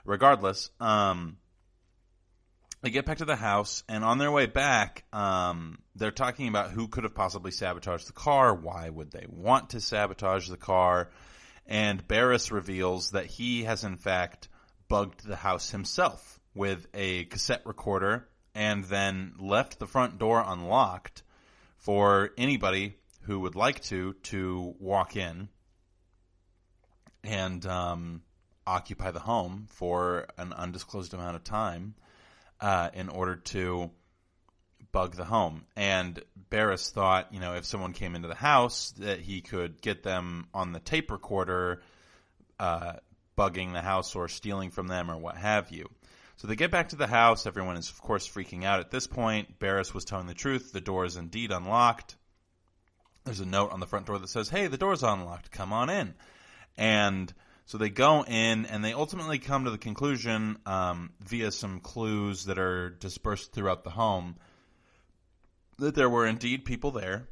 Regardless, they get back to the house, and on their way back, they're talking about who could have possibly sabotaged the car, why would they want to sabotage the car, and Barris reveals that he has in fact bugged the house himself with a cassette recorder, and then left the front door unlocked for anybody who would like to walk in and occupy the home for an undisclosed amount of time in order to bug the home. And Barris thought, if someone came into the house, that he could get them on the tape recorder bugging the house or stealing from them or what have you. So they get back to the house. Everyone is, of course, freaking out at this point. Barris was telling the truth. The door is indeed unlocked. There's a note on the front door that says, hey, the door's unlocked, come on in. And so they go in, and they ultimately come to the conclusion, via some clues that are dispersed throughout the home, that there were indeed people there,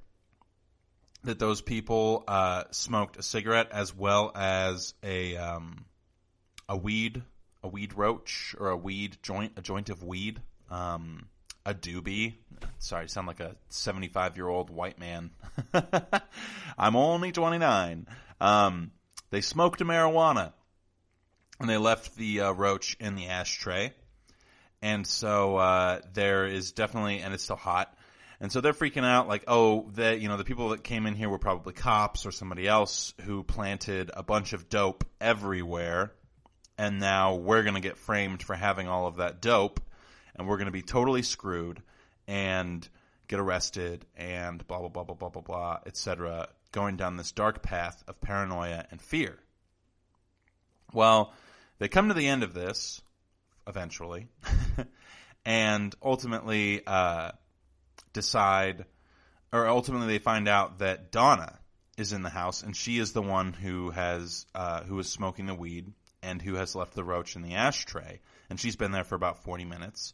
that those people smoked a cigarette as well as a weed roach, or a joint of weed, a doobie. Sorry, I sound like a 75-year-old white man. I'm only 29. They smoked a marijuana, and they left the roach in the ashtray. And so there is definitely, and it's still hot. And so they're freaking out, like, the people that came in here were probably cops or somebody else who planted a bunch of dope everywhere, and now we're going to get framed for having all of that dope. and we're going to be totally screwed and get arrested and blah, blah, blah, blah, blah, blah, blah, etc., going down this dark path of paranoia and fear. Well, they come to the end of this, eventually, and ultimately ultimately they find out that Donna is in the house, and she is the one who is smoking the weed and who has left the roach in the ashtray, and she's been there for about 40 minutes.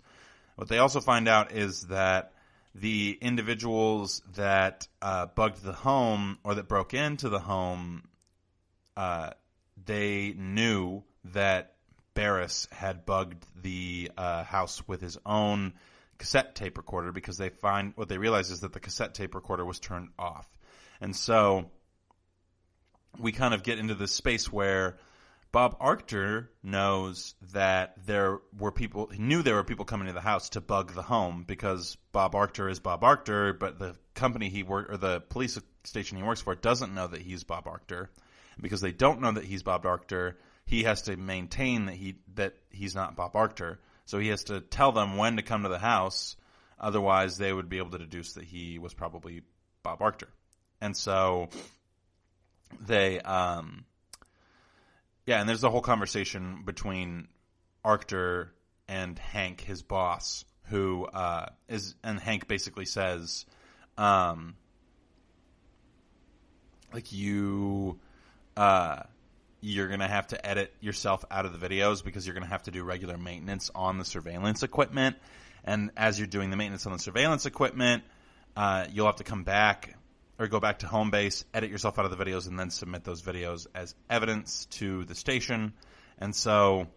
What they also find out is that the individuals that bugged the home or that broke into the home, they knew that Barris had bugged the house with his own cassette tape recorder, because what they realize is that the cassette tape recorder was turned off. And so we kind of get into this space where Bob Arctor knows that there were people coming to the house to bug the home, because Bob Arctor is Bob Arctor, but the company the police station he works for doesn't know that he's Bob Arctor. And because they don't know that he's Bob Arctor, he has to maintain that he's not Bob Arctor. So he has to tell them when to come to the house. Otherwise, they would be able to deduce that he was probably Bob Arctor. And so they, and there's a whole conversation between Arctor and Hank, his boss, and Hank basically says, you're going to have to edit yourself out of the videos because you're going to have to do regular maintenance on the surveillance equipment. And as you're doing the maintenance on the surveillance equipment, you'll have to come back or go back to home base, edit yourself out of the videos, and then submit those videos as evidence to the station. And so,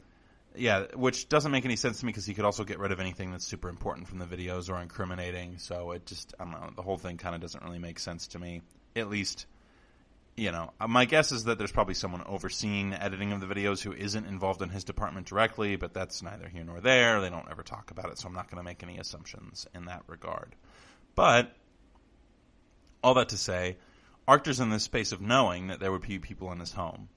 which doesn't make any sense to me, because he could also get rid of anything that's super important from the videos or incriminating. So it just, I don't know, the whole thing kind of doesn't really make sense to me. At least, my guess is that there's probably someone overseeing the editing of the videos who isn't involved in his department directly, but that's neither here nor there. They don't ever talk about it, so I'm not going to make any assumptions in that regard. But all that to say, Arctor's in this space of knowing that there would be people in his home.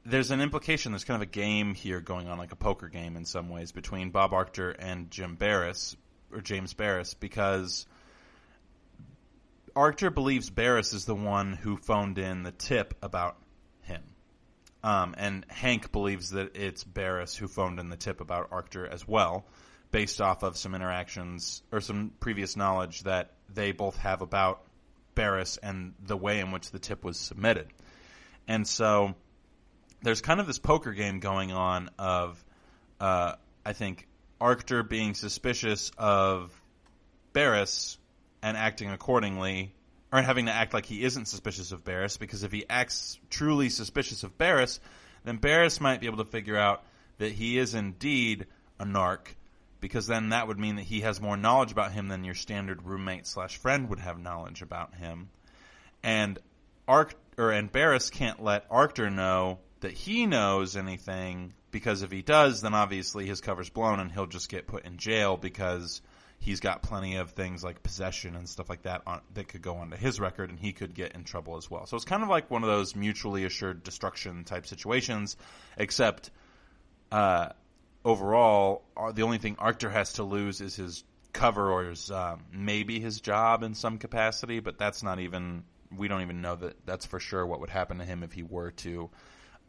There's an implication, there's kind of a game here going on, like a poker game in some ways, between Bob Arctor and James Barris, because Arctor believes Barris is the one who phoned in the tip about him. And Hank believes that it's Barris who phoned in the tip about Arctor as well, based off of some interactions or some previous knowledge that they both have about Barris and the way in which the tip was submitted. And so there's kind of this poker game going on of, I think, Arctor being suspicious of Barris and acting accordingly, or having to act like he isn't suspicious of Barris, because if he acts truly suspicious of Barris, then Barris might be able to figure out that he is indeed a narc, because then that would mean that he has more knowledge about him than your standard roommate/friend would have knowledge about him. And Barris can't let Arctor know that he knows anything, because if he does, then obviously his cover's blown and he'll just get put in jail, because he's got plenty of things like possession and stuff like that that could go onto his record, and he could get in trouble as well. So it's kind of like one of those mutually assured destruction type situations, except overall, the only thing Arctor has to lose is his cover, or maybe his job in some capacity, but that's not even, we don't even know that that's for sure what would happen to him if he were to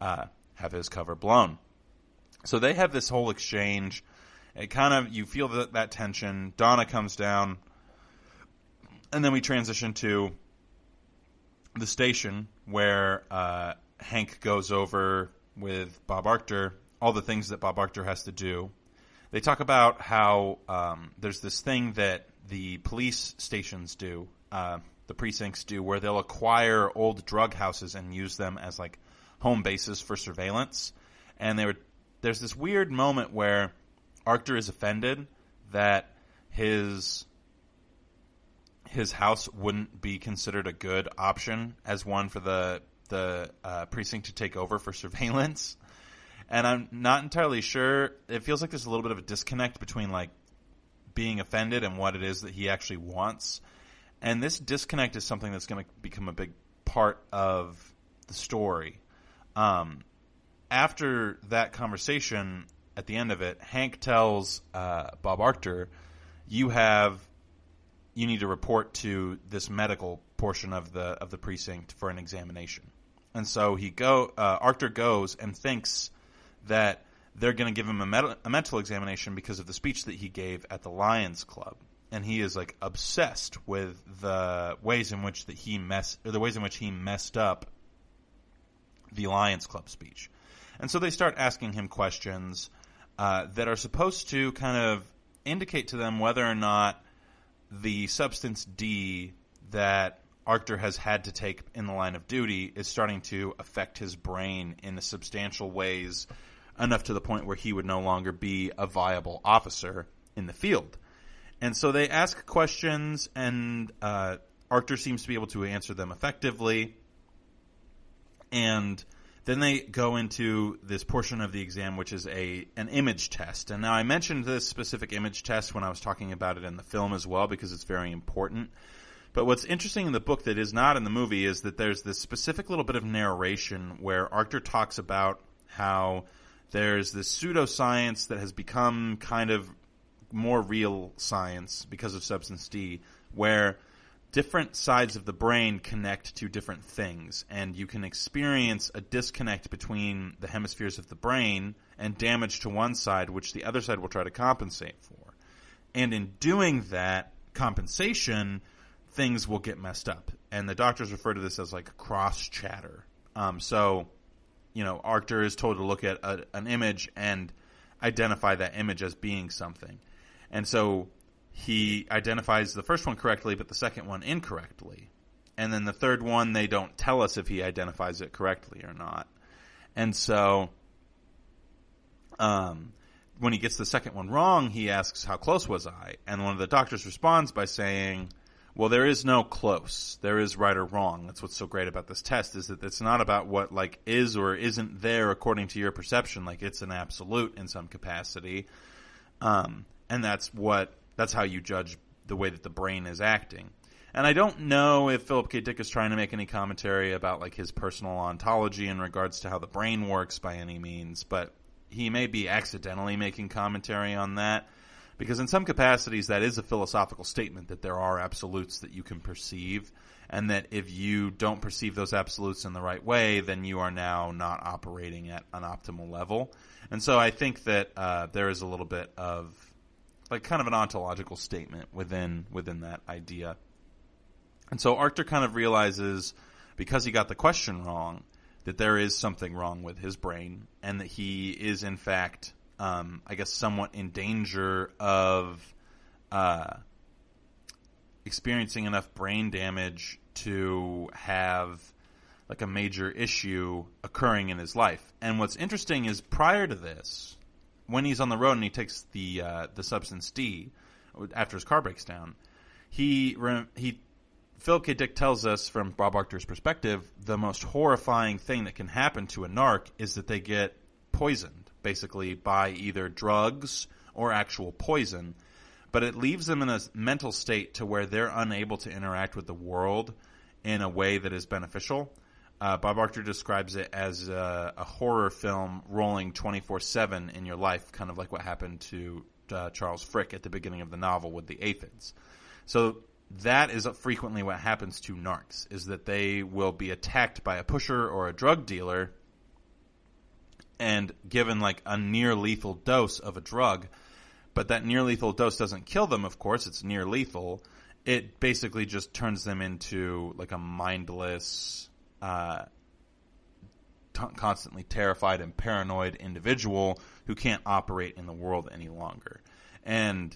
have his cover blown. So they have this whole exchange. It kind of, you feel that tension. Donna comes down, and then we transition to the station where Hank goes over with Bob Arctor all the things that Bob Arctor has to do. They talk about how there's this thing that the police stations do, the precincts do, where they'll acquire old drug houses and use them as like home bases for surveillance. And there's this weird moment where Arctor is offended that his house wouldn't be considered a good option as one for the precinct to take over for surveillance. And I'm not entirely sure. It feels like there's a little bit of a disconnect between like being offended and what it is that he actually wants. And this disconnect is something that's going to become a big part of the story. After that conversation, at the end of it, Hank tells Bob Arctor, you need to report to this medical portion of the precinct for an examination. And so Arctor goes and thinks that they're going to give him a mental examination because of the speech that he gave at the Lions Club. And he is like obsessed with the ways in which he messed up the Lions Club speech. And so they start asking him questions that are supposed to kind of indicate to them whether or not the substance D that Arctor has had to take in the line of duty is starting to affect his brain in substantial ways, enough to the point where he would no longer be a viable officer in the field. And so they ask questions, and Arctor seems to be able to answer them effectively. And then they go into this portion of the exam, which is an image test. And now I mentioned this specific image test when I was talking about it in the film as well, because it's very important. But what's interesting in the book that is not in the movie is that there's this specific little bit of narration where Arctor talks about how there's this pseudoscience that has become kind of more real science because of substance D, where different sides of the brain connect to different things, and you can experience a disconnect between the hemispheres of the brain and damage to one side, which the other side will try to compensate for. And in doing that compensation, things will get messed up. And the doctors refer to this as like cross chatter. So, Arctor is told to look at an image and identify that image as being something. And so he identifies the first one correctly, but the second one incorrectly. And then the third one, they don't tell us if he identifies it correctly or not. And so when he gets the second one wrong, he asks, how close was I? And one of the doctors responds by saying, well, there is no close. There is right or wrong. That's what's so great about this test, is that it's not about what is or isn't there according to your perception. It's an absolute in some capacity. And that's how you judge the way that the brain is acting. And I don't know if Phillip K. Dick is trying to make any commentary about his personal ontology in regards to how the brain works by any means, but he may be accidentally making commentary on that, because in some capacities that is a philosophical statement that there are absolutes that you can perceive, and that if you don't perceive those absolutes in the right way, then you are now not operating at an optimal level. And so I think that there is a little bit of kind of an ontological statement within that idea. And so Arctor kind of realizes, because he got the question wrong, that there is something wrong with his brain, and that he is in fact, somewhat in danger of experiencing enough brain damage to have a major issue occurring in his life. And what's interesting is, prior to this, when he's on the road and he takes the substance D after his car breaks down, Phillip K. Dick tells us, from Bob Arctor's perspective, the most horrifying thing that can happen to a narc is that they get poisoned, basically by either drugs or actual poison. But it leaves them in a mental state to where they're unable to interact with the world in a way that is beneficial. Bob Arctor describes it as a horror film rolling 24/7 in your life, kind of like what happened to Charles Frick at the beginning of the novel with the aphids. So that is frequently what happens to narcs, is that they will be attacked by a pusher or a drug dealer and given a near lethal dose of a drug. But that near lethal dose doesn't kill them, of course. It's near lethal. It basically just turns them into a mindless, constantly terrified and paranoid individual who can't operate in the world any longer. And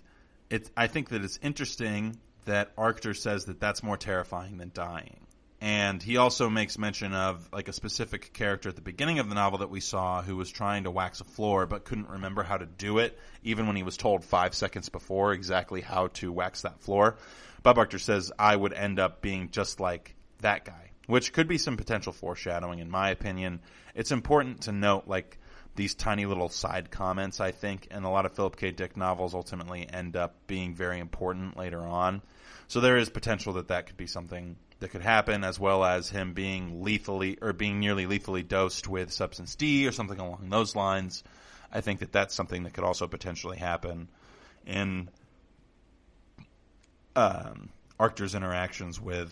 I think that it's interesting that Arctor says that that's more terrifying than dying. And he also makes mention of a specific character at the beginning of the novel that we saw who was trying to wax a floor but couldn't remember how to do it, even when he was told 5 seconds before exactly how to wax that floor. Bob Arctor says, I would end up being just like that guy, which could be some potential foreshadowing, in my opinion. It's important to note these tiny little side comments, I think, and a lot of Phillip K. Dick novels ultimately end up being very important later on. So there is potential that could be something that could happen, as well as him being nearly lethally dosed with substance D or something along those lines. I think that that's something that could also potentially happen in Arctur's interactions with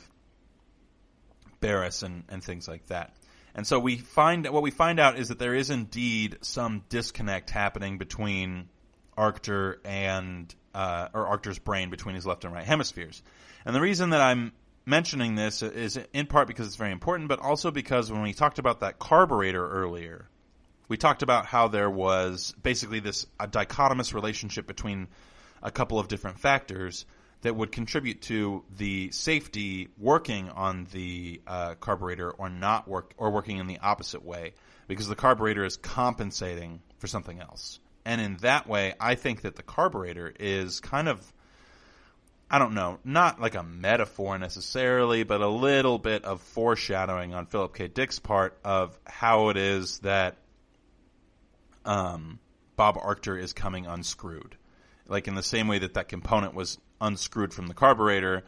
Barris and things like that. And so what we find out is that there is indeed some disconnect happening between Arctur and or Arctur's brain between his left and right hemispheres. And the reason that I'm mentioning this is in part because it's very important, but also because when we talked about that carburetor earlier, we talked about how there was basically a dichotomous relationship between a couple of different factors that would contribute to the safety working on the carburetor or working in the opposite way, because the carburetor is compensating for something else. And in that way, I think that the carburetor is kind of, I don't know, not like a metaphor necessarily, but a little bit of foreshadowing on Phillip K. Dick's part of how it is that Bob Arctur is coming unscrewed. Like in the same way that component was unscrewed from the carburetor,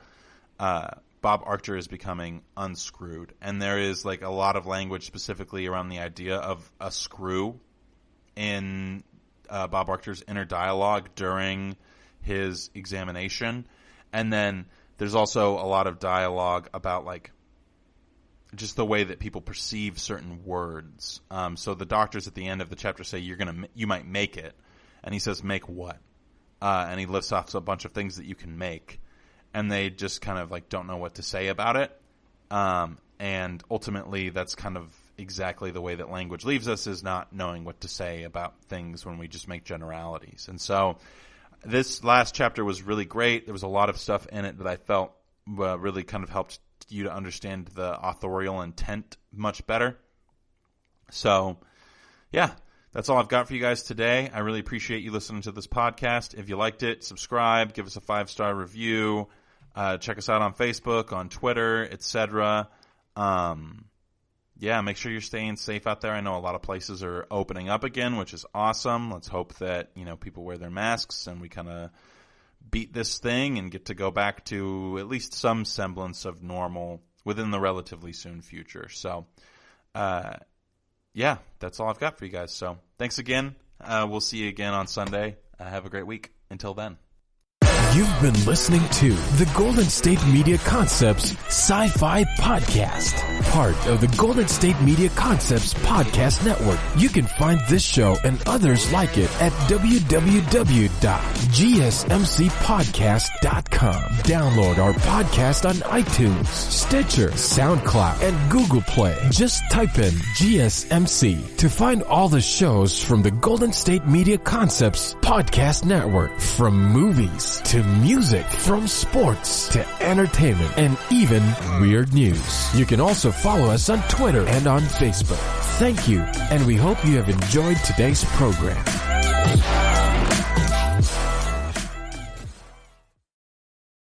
Bob Arctur is becoming unscrewed. And there is like a lot of language specifically around the idea of a screw in Bob Arctur's inner dialogue during his examination. And then there's also a lot of dialogue about like just the way that people perceive certain words. So the doctors at the end of the chapter say you might make it, and he says, "Make what?" And he lists off a bunch of things that you can make, and they just kind of like don't know what to say about it. And ultimately, that's kind of exactly the way that language leaves us, is not knowing what to say about things when we just make generalities. And so this last chapter was really great. There was a lot of stuff in it that I felt really kind of helped you to understand the authorial intent much better. So, yeah, that's all I've got for you guys today. I really appreciate you listening to this podcast. If you liked it, subscribe, give us a 5-star review, check us out on Facebook, on Twitter, etc. Yeah, make sure you're staying safe out there. I know a lot of places are opening up again, which is awesome. Let's hope that, people wear their masks and we kind of beat this thing and get to go back to at least some semblance of normal within the relatively soon future. So, yeah, that's all I've got for you guys. So thanks again. We'll see you again on Sunday. Have a great week. Until then. You've been listening to the Golden State Media Concepts Sci-Fi Podcast, part of the Golden State Media Concepts Podcast Network. You can find this show and others like it at www.gsmcpodcast.com. Download our podcast on iTunes, Stitcher, SoundCloud, and Google Play. Just type in GSMC to find all the shows from the Golden State Media Concepts Podcast Network, from movies to music, from sports to entertainment, and even weird news. You can also follow us on Twitter and on Facebook. Thank you, and we hope you have enjoyed today's program.